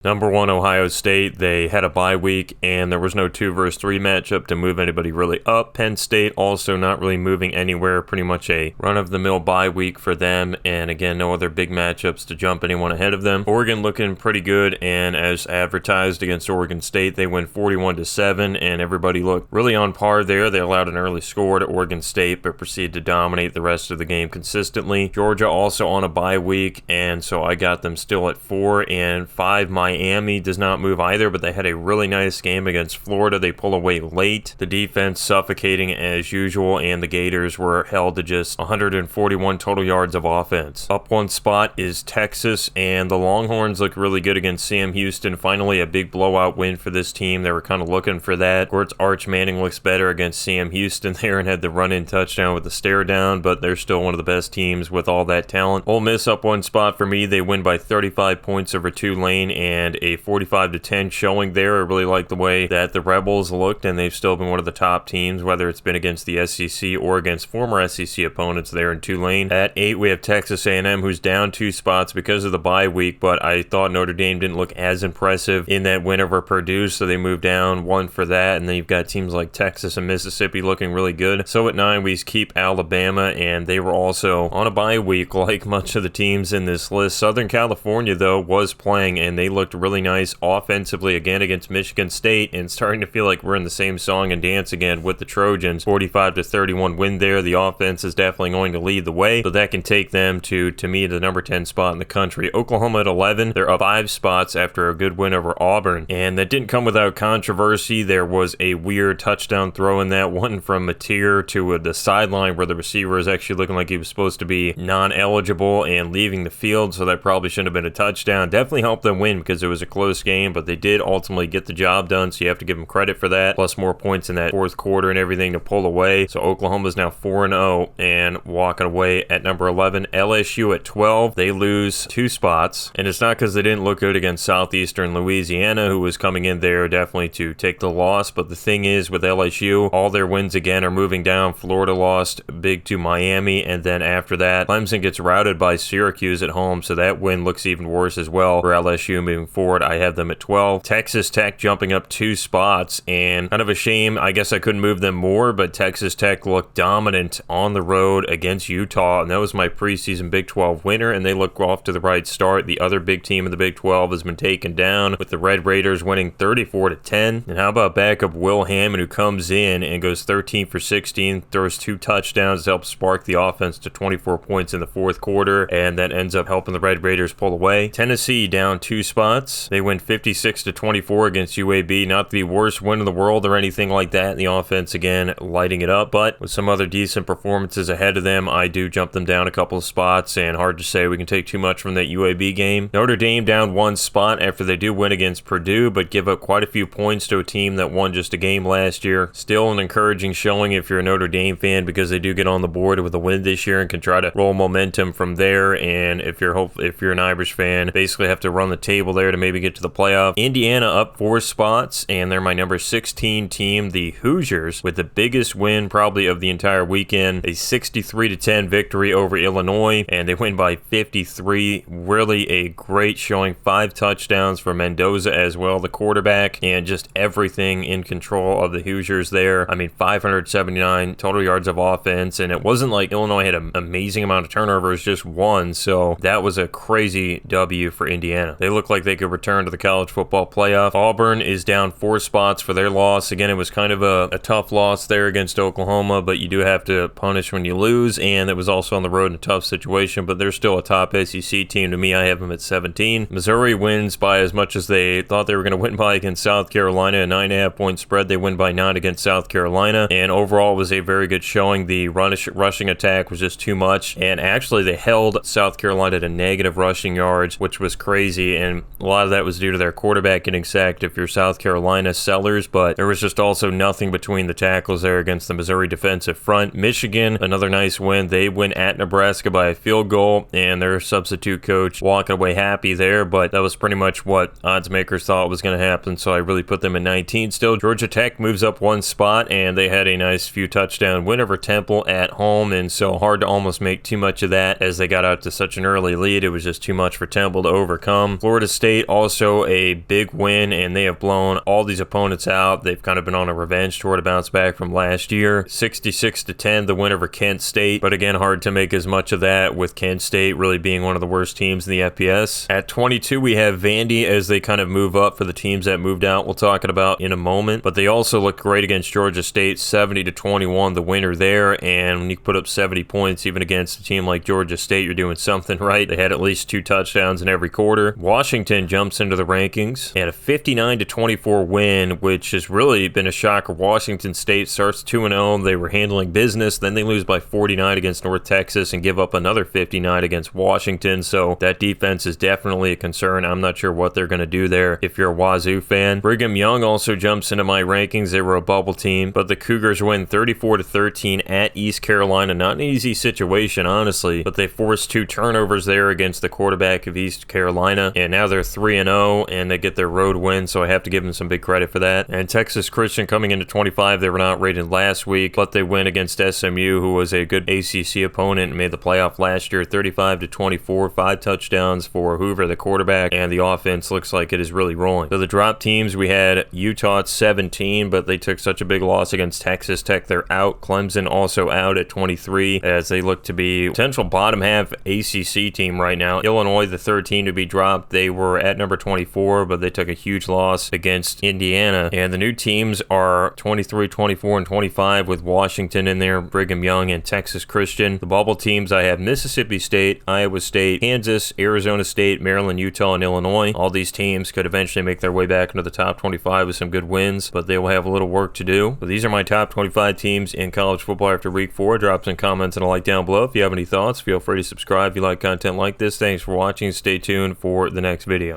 Number one, Ohio State, they had a bye week, and there was no 2 versus 3 matchup to move anybody really up. Penn State also not really moving anywhere, pretty much a run-of-the-mill bye week for them, and again, no other big matchups to jump anyone ahead of them. Oregon looking pretty good, and as advertised against Oregon State, they win 41-7, and everybody looked really on par there. They allowed an early score to Oregon State, but proceeded to dominate the rest of the game consistently. Georgia also on a bye week, and so I got them still at 4 and 5. Miami does not move either, but they had a really nice game against Florida. They pull away late. The defense suffocating as usual, and the Gators were held to just 141 total yards of offense. Up one spot is Texas, and the Longhorns look really good against Sam Houston. Finally, a big blowout win for this team. They were kind of looking for that. Of course, Arch Manning looks better against Sam Houston there and had the run-in touchdown with the stare down, but they're still one of the best teams with all that talent. Ole Miss up one spot for me. They win by 35 points over Tulane, and a 45-10 showing there. I really like the way that the Rebels looked, and they've still been one of the top teams, whether it's been against the SEC or against former SEC opponents there in Tulane. At 8, we have Texas A&M, who's down 2 spots because of the bye week, but I thought Notre Dame didn't look as impressive in that win over Purdue, so they moved down 1 for that, and then you've got teams like Texas and Mississippi looking really good. So at 9, we keep Alabama, and they were also on a bye week like much of the teams in this list. Southern California, though, was playing, and they looked really nice offensively again against Michigan State, and starting to feel like we're in the same song and dance again with the Trojans. 45-31 win there. The offense is definitely going to lead the way, so that can take them to me, the number 10 spot in the country. Oklahoma at 11, they're up 5 spots after a good win over Auburn, and that didn't come without controversy. There was a weird touchdown throw in that one from Mateer to the sideline where the receiver is actually looking like he was supposed to be non-eligible and leaving the field, so that probably shouldn't have been a touchdown. Definitely helped them win because it was a close game, but they did ultimately get the job done, so you have to give them credit for that, plus more points in that fourth quarter and everything to pull away. So Oklahoma's now 4-0 and walking away at number 11. LSU at 12, they lose 2 spots, and it's not because they didn't look good against Southeastern Louisiana, who was coming in there definitely to take the loss, but the thing is with LSU, all their wins again are moving down. Florida lost big to Miami, and then after that, Clemson gets routed by Syracuse at home, so that win looks even worse as well for LSU moving forward. I have them at 12. Texas Tech jumping up 2 spots, and kind of a shame. I guess I couldn't move them more, but Texas Tech looked dominant on the road against Utah, and that was my preseason Big 12 winner, and they look off to the right start. The other big team in the Big 12 has been taken down, with the Red Raiders winning 34-10. And how about backup Will Hammond, who comes in and goes 13 for 16, throws 2 touchdowns to help spark the offense to 24 points in the fourth quarter, and that ends up helping the Red Raiders pull away. Tennessee down 2 spots. They win 56-24 against UAB. Not the worst win in the world or anything like that. The offense, again, lighting it up, but with some other decent performances ahead of them, I do jump them down a couple of spots, and hard to say we can take too much from that UAB game. Notre Dame down 1 spot after they do win against Purdue, but give up quite a few points to a team that won just a game last year. Still an encouraging showing if you're a Notre Dame fan, because they do get on the board with a win this year and can try to roll momentum from there, and if you're an Irish fan, basically have to run the table there to maybe get to the playoff. Indiana up 4 spots, and they're my number 16 team, the Hoosiers, with the biggest win probably of the entire weekend, a 63-10 victory over Illinois, and they win by 53. Really a great showing. 5 touchdowns for Mendoza as well, the quarterback, and just everything in control of the Hoosiers there. I mean, 579 total yards of offense, and it wasn't like Illinois had an amazing amount of turnovers, just 1, so that was a crazy W for Indiana. They look like they could return to the college football playoff. Auburn is down 4 spots for their loss. Again, it was kind of a tough loss there against Oklahoma, but you do have to punish when you lose, and it was also on the road in a tough situation, but they're still a top SEC team to me. I have them at 17. Missouri wins by as much as they thought they were going to win by against South Carolina, a 9.5 point spread. They win by 9 against South Carolina, and overall it was a very good showing. The rushing attack was just too much, and actually they held South Carolina to negative rushing yards, which was crazy, and a lot of that was due to their quarterback getting sacked if you're South Carolina sellers, but there was just also nothing between the tackles there against the Missouri defensive front. Michigan, another nice win. They win at Nebraska by a field goal, and their substitute coach walking away happy there, but that was pretty much what odds makers thought was going to happen, so I really put them at 19 still. Georgia Tech moves up 1 spot, and they had a nice few touchdown win over Temple at home, and so hard to almost make too much of that as they got out to such an early lead. It was just too much for Temple to overcome. Florida State State, also a big win, and they have blown all these opponents out. They've kind of been on a revenge tour to bounce back from last year. 66-10, the win over Kent State, but again, hard to make as much of that with Kent State really being one of the worst teams in the FBS. At 22, we have Vandy as they kind of move up for the teams that moved out. We'll talk about in a moment, but they also look great against Georgia State, 70-21, the winner there. And when you put up 70 points, even against a team like Georgia State, you're doing something right. They had at least 2 touchdowns in every quarter. Washington jumps into the rankings and a 59-24 win, which has really been a shocker. Washington State starts 2-0. They were handling business. Then they lose by 49 against North Texas and give up another 59 against Washington. So that defense is definitely a concern. I'm not sure what they're going to do there if you're a Wazoo fan. Brigham Young also jumps into my rankings. They were a bubble team, but the Cougars win 34-13 at East Carolina. Not an easy situation, honestly, but they forced 2 turnovers there against the quarterback of East Carolina, and now they're 3-0, and they get their road win, so I have to give them some big credit for that. And Texas Christian coming into 25, they were not rated last week, but they win against SMU, who was a good ACC opponent and made the playoff last year, 35-24, 5 touchdowns for Hoover, the quarterback, and the offense looks like it is really rolling. So the drop teams, we had Utah at 17, but they took such a big loss against Texas Tech. They're out. Clemson also out at 23 as they look to be potential bottom half ACC team right now. Illinois, the third team to be dropped. They were at number 24, but they took a huge loss against Indiana. And the new teams are 23, 24, and 25 with Washington in there, Brigham Young, and Texas Christian. The bubble teams, I have Mississippi State, Iowa State, Kansas, Arizona State, Maryland, Utah, and Illinois. All these teams could eventually make their way back into the top 25 with some good wins, but they will have a little work to do. But these are my top 25 teams in college football after week 4. Drop some comments and a like down below. If you have any thoughts, feel free to subscribe if you like content like this. Thanks for watching. Stay tuned for the next video.